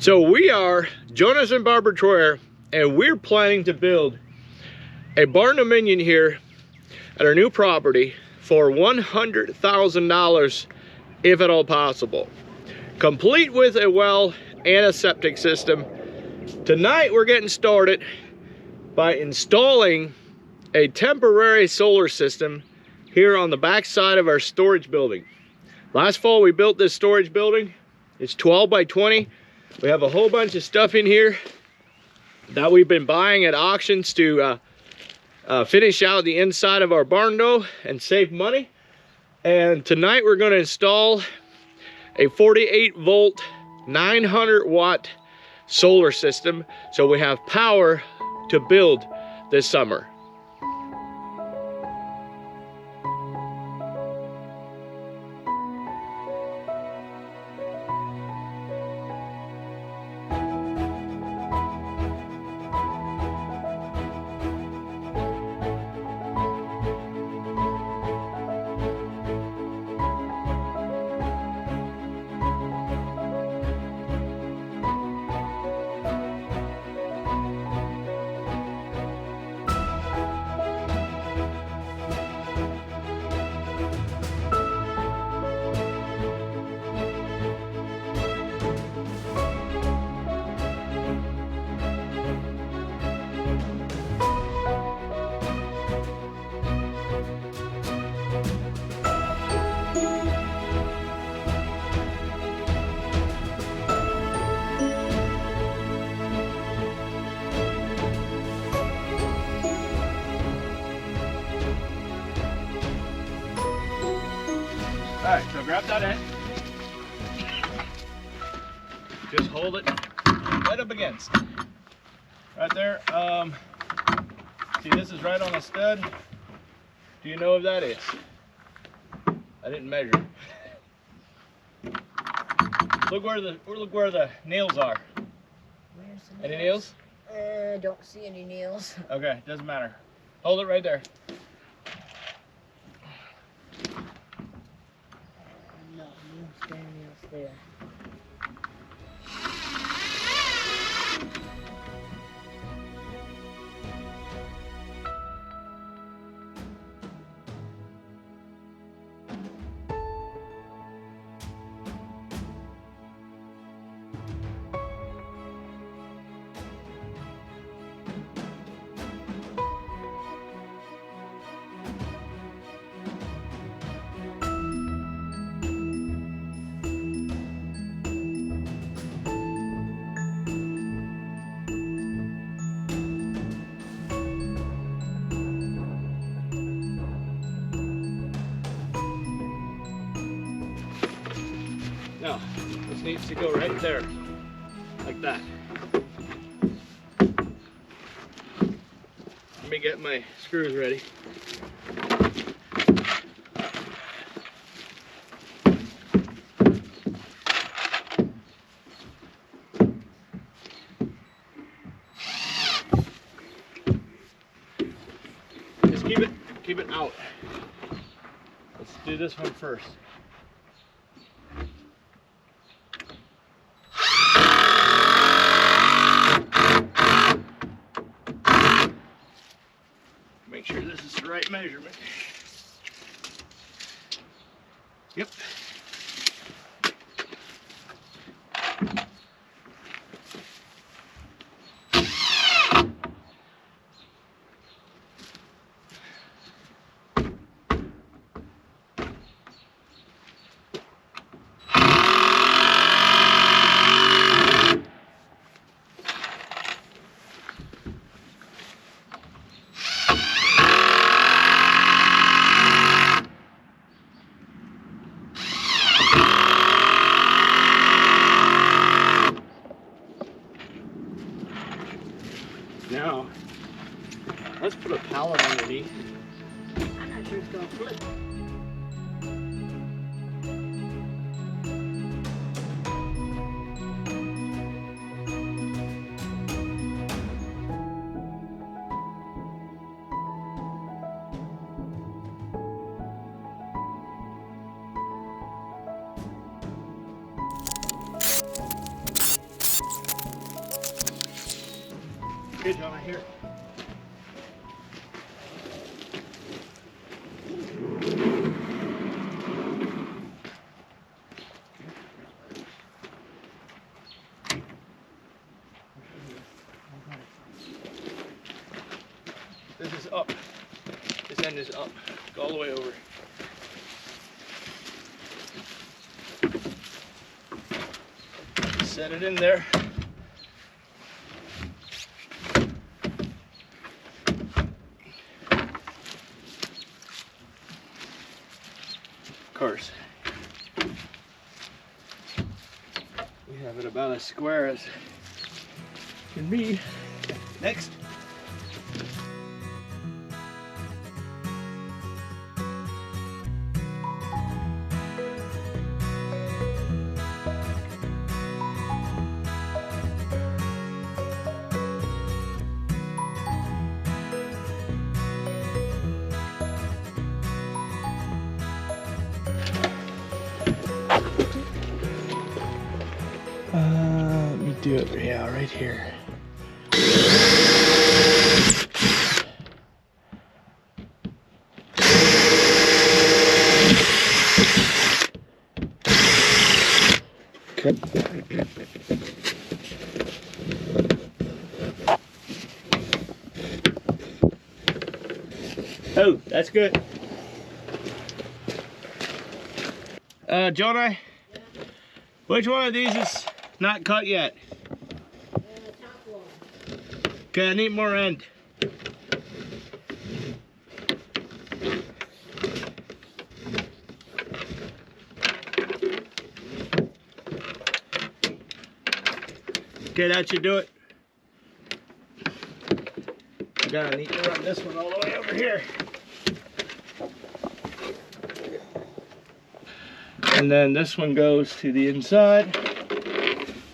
So we are Jonas and Barbara Troyer, and we're planning to build a Barndominiun here at our new property for $100,000, if at all possible. Complete with a well and a septic system. Tonight we're getting started by installing a temporary solar system here on the back side of our storage building. Last fall we built this storage building. It's 12 by 20. We have a whole bunch of stuff in here that we've been buying at auctions to finish out the inside of our Barndo and save money. And tonight we're going to install a 48 volt 900 watt solar system so we have power to build this summer. Alright, so grab that end. Just hold it right up against. Right there. See, this is right on a stud. Do you know if that is? I didn't measure. Look where the nails are. Where's the nails? Any nails? Don't see any nails. Okay, doesn't matter. Hold it right there. No, no nails there. Now, this needs to go right there, like that. Let me get my screws ready. Just keep it out. Let's do this one first. Make sure this is the right measurement. Yep. Now, let's put a pallet underneath. I'm not sure it's gonna flip. Good, John, here. This is up. This end is up. Go all the way over. Set it in there. Of course, we have it about as square as can be. Next. Let me do it, yeah, right here. Okay. Oh, that's good. Jonah, which one of these is not cut yet? Top one. Okay, I need more end. Okay, that should do it. I gotta need to run this one all the way over here. And then this one goes to the inside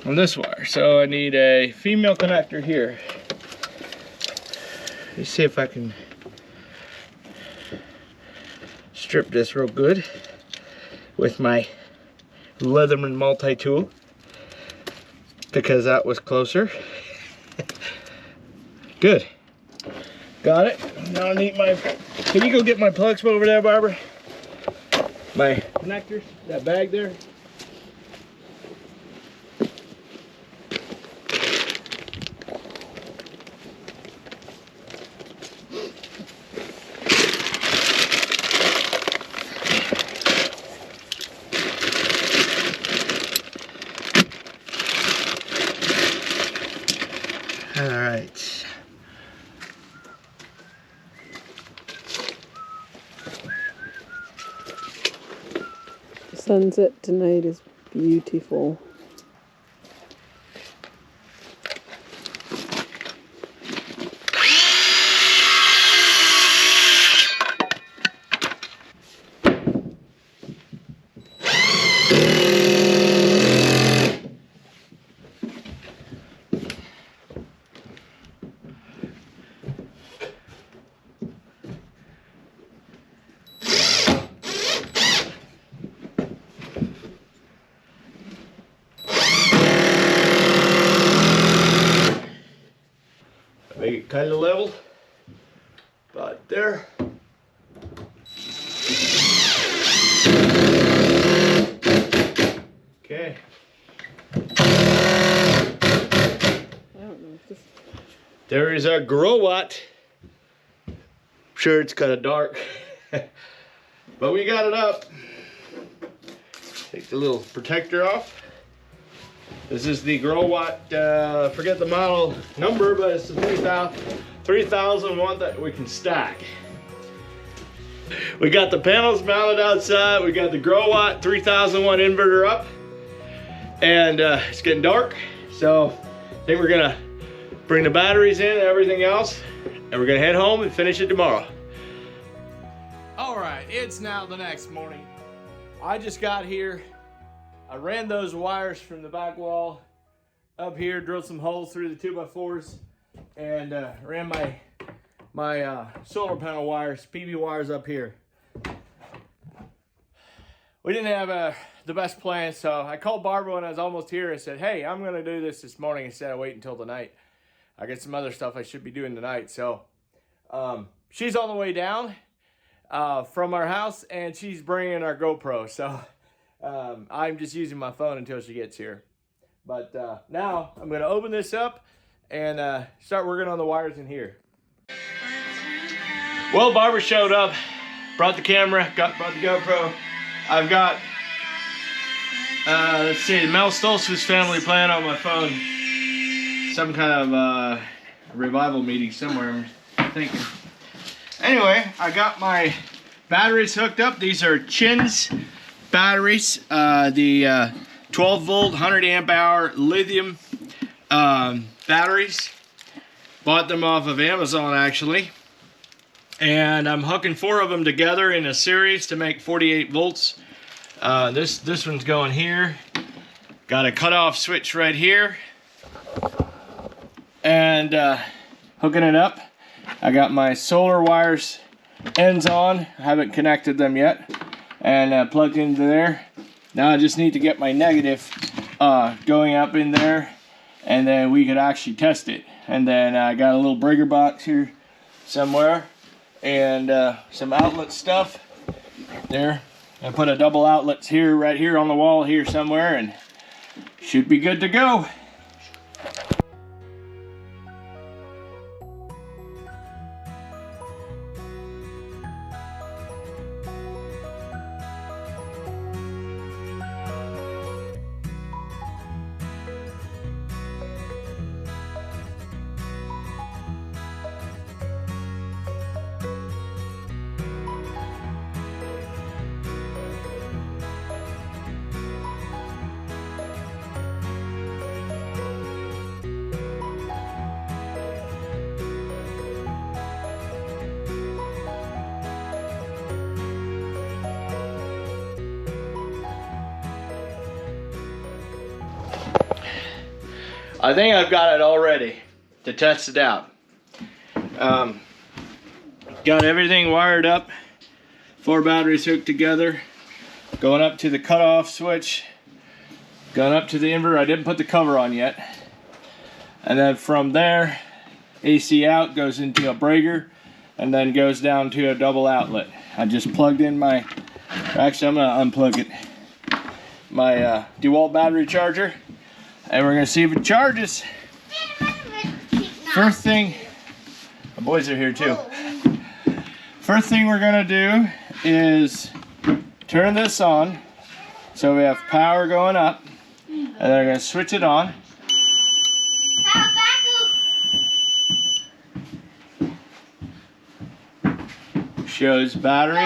on this wire. So I need a female connector here. Let's see if I can strip this real good with my Leatherman multi-tool, because that was closer. Good. Got it. Now I need my, can you go get my plugs from over there, Barbara? My connectors, that bag there. All right. The sunset tonight is beautiful. Make it kind of level, about there. Okay. I don't know if this... There is our Growatt. Sure, it's kind of dark, but we got it up. Take the little protector off. This is the Growatt, forget the model number, but it's the 3001 that we can stack. We got the panels mounted outside. We got the Growatt 3001 inverter up, and it's getting dark. So I think we're gonna bring the batteries in and everything else, and we're gonna head home and finish it tomorrow. All right, it's now the next morning. I just got here. I ran those wires from the back wall up here, drilled some holes through the 2x4s, and ran my solar panel wires, PV wires up here. We didn't have the best plan, so I called Barbara when I was almost here and said, hey, I'm gonna do this morning instead of waiting until tonight. I got some other stuff I should be doing tonight. So she's on the way down from our house, and she's bringing our GoPro. So I'm just using my phone until she gets here. But now I'm going to open this up and start working on the wires in here. Well, Barbara showed up, brought the camera, brought the GoPro. I've got, let's see, Mel Stoltzfus family playing on my phone. Some kind of revival meeting somewhere, I'm thinking. Anyway, I got my batteries hooked up. These are Chin's batteries, the 12 volt, 100 amp hour lithium batteries. Bought them off of Amazon actually. And I'm hooking 4 of them together in a series to make 48 volts. This one's going here. Got a cutoff switch right here. And hooking it up. I got my solar wires ends on. I haven't connected them yet. And plugged into there. Now I just need to get my negative going up in there. And then we could actually test it. And then I got a little breaker box here somewhere. And some outlet stuff there. I put a double outlets here, right here on the wall here somewhere, and should be good to go. I think I've got it all ready to test it out. Got everything wired up, 4 batteries hooked together, going up to the cutoff switch, going up to the inverter. I didn't put the cover on yet. And then from there, AC out goes into a breaker and then goes down to a double outlet. I just plugged in my, actually I'm gonna unplug it, my DeWalt battery charger. And we're gonna see if it charges. First thing, the boys are here too. First thing we're gonna do is turn this on so we have power going up, and then we're gonna switch it on. Shows battery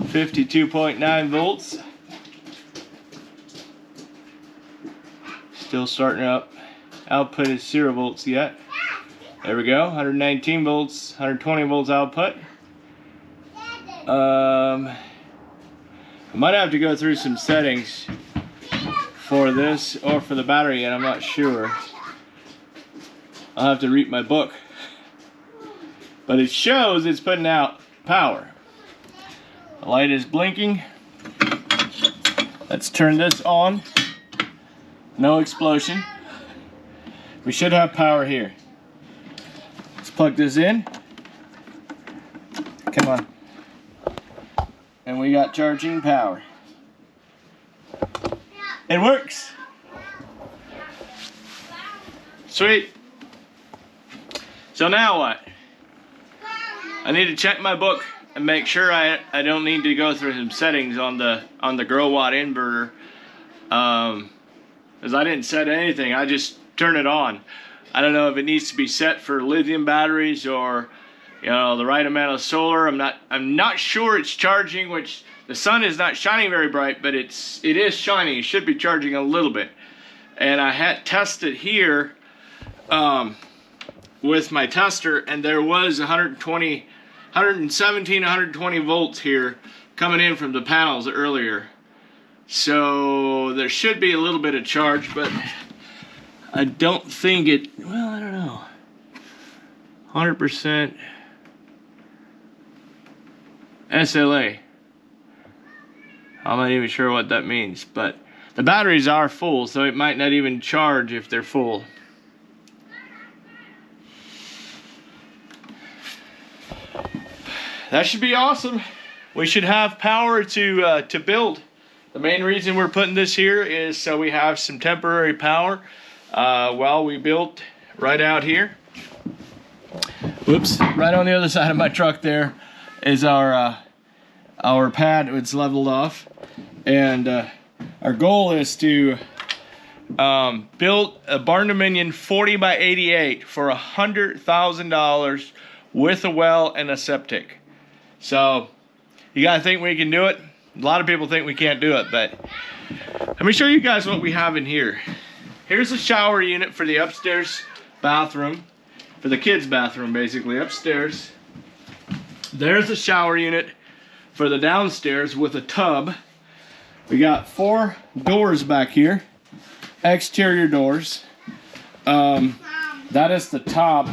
52.9 volts. Still starting up. Output is 0 volts yet. There we go. 119 volts, 120 volts output. I might have to go through some settings for this or for the battery, and I'm not sure. I'll have to read my book. But it shows it's putting out power. The light is blinking. Let's turn this on. No explosion. We should have power here. Let's plug this in. Come on. And we got charging power. It works. Sweet. So now what? I need to check my book and make sure I don't need to go through some settings on the Growatt inverter. Because I didn't set anything, I just turn it on. I don't know if it needs to be set for lithium batteries or, you know, the right amount of solar. I'm not sure it's charging, which the sun is not shining very bright, but it is shining. It should be charging a little bit. And I had tested here with my tester, and there was 117, 120 volts here coming in from the panels earlier. So there should be a little bit of charge, but I don't think it, well, I don't know. 100% SLA. I'm not even sure what that means, but the batteries are full, so it might not even charge if they're full. that should be awesome. We should have power to build. The main reason we're putting this here is so we have some temporary power while we built right out here. Whoops, right on the other side of my truck there is our pad. It's leveled off, and our goal is to build a Barndominiun 40 by 88 for $100,000 with a well and a septic. So you gotta think we can do it. A lot of people think we can't do it, but let me show you guys what we have in here. Here's a shower unit for the upstairs bathroom, for the kids' bathroom basically, upstairs. There's a shower unit for the downstairs with a tub. We got 4 doors back here, exterior doors. That is the top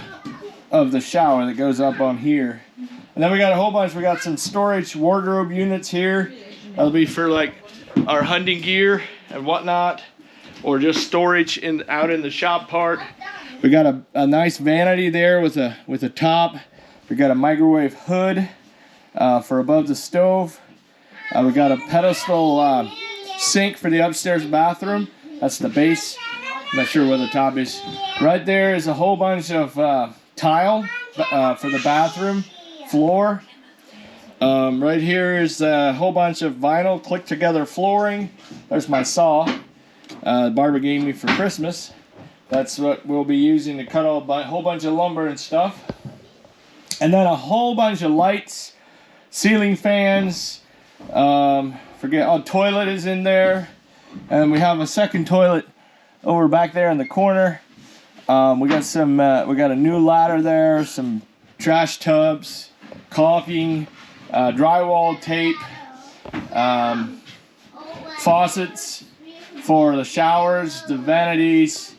of the shower that goes up on here. And then we got a whole bunch, we got some storage wardrobe units here. That'll be for like our hunting gear and whatnot, or just storage out in the shop part. We got a nice vanity there with a top. We got a microwave hood for above the stove. We got a pedestal sink for the upstairs bathroom. That's the base. I'm not sure where the top is. Right there is a whole bunch of tile for the bathroom floor. Right here is a whole bunch of vinyl click together flooring. There's my saw Barbara gave me for Christmas. That's what we'll be using to cut a whole bunch of lumber and stuff. And then a whole bunch of lights, ceiling fans, toilet is in there. And we have a second toilet over back there in the corner. We got a new ladder there, some trash tubs, caulking, drywall tape, faucets for the showers, the vanities,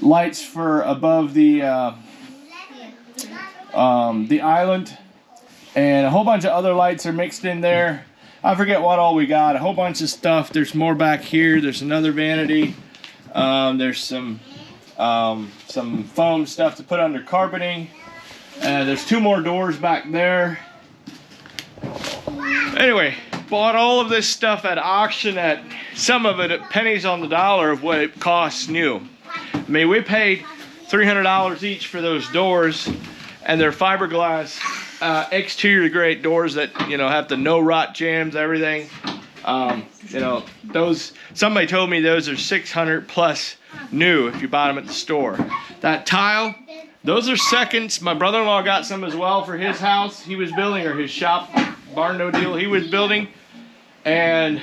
lights for above the island, and a whole bunch of other lights are mixed in there. I forget what all we got. A whole bunch of stuff. There's more back here. There's another vanity. There's some foam stuff to put under carpeting. There's 2 more doors back there. Anyway, bought all of this stuff at auction, at some of it at pennies on the dollar of what it costs new. I mean, we paid $300 each for those doors, and they're fiberglass exterior grade doors that, you know, have the no rot jams, everything. You know, those, somebody told me those are 600 plus new if you bought them at the store. That tile, those are seconds. My brother-in-law got some as well for his house. He was building, or his shop, Barndo deal he was building. And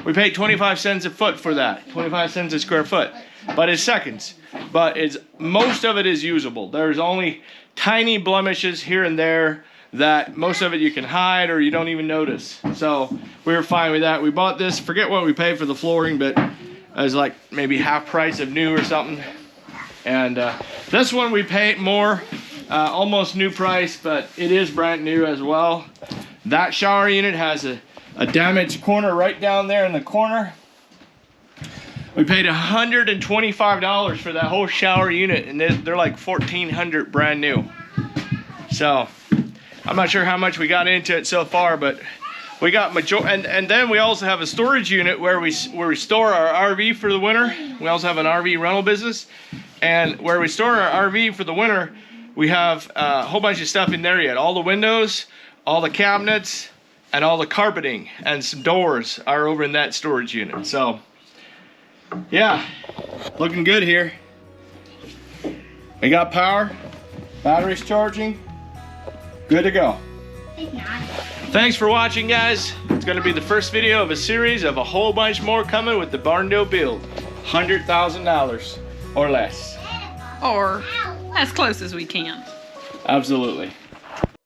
we paid 25 cents a foot for that, 25 cents a square foot. But it's seconds. But most of it is usable. There's only tiny blemishes here and there that most of it you can hide or you don't even notice. So we were fine with that. We bought this, forget what we paid for the flooring, but it was like maybe half price of new or something. And this one we paid more, almost new price, but it is brand new as well. That shower unit has a damaged corner right down there in the corner. We paid $125 for that whole shower unit, and they're like $1,400 brand new. So I'm not sure how much we got into it so far, but we got and then we also have a storage unit where we store our RV for the winter. We also have an RV rental business, and where we store our RV for the winter, we have a whole bunch of stuff in there yet. All the windows, all the cabinets, and all the carpeting and some doors are over in that storage unit. So yeah, looking good here. We got power, batteries charging, good to go. Thanks for watching, guys. It's going to be the first video of a series of a whole bunch more coming with the Barndo build. $100,000 or less. Or as close as we can. Absolutely.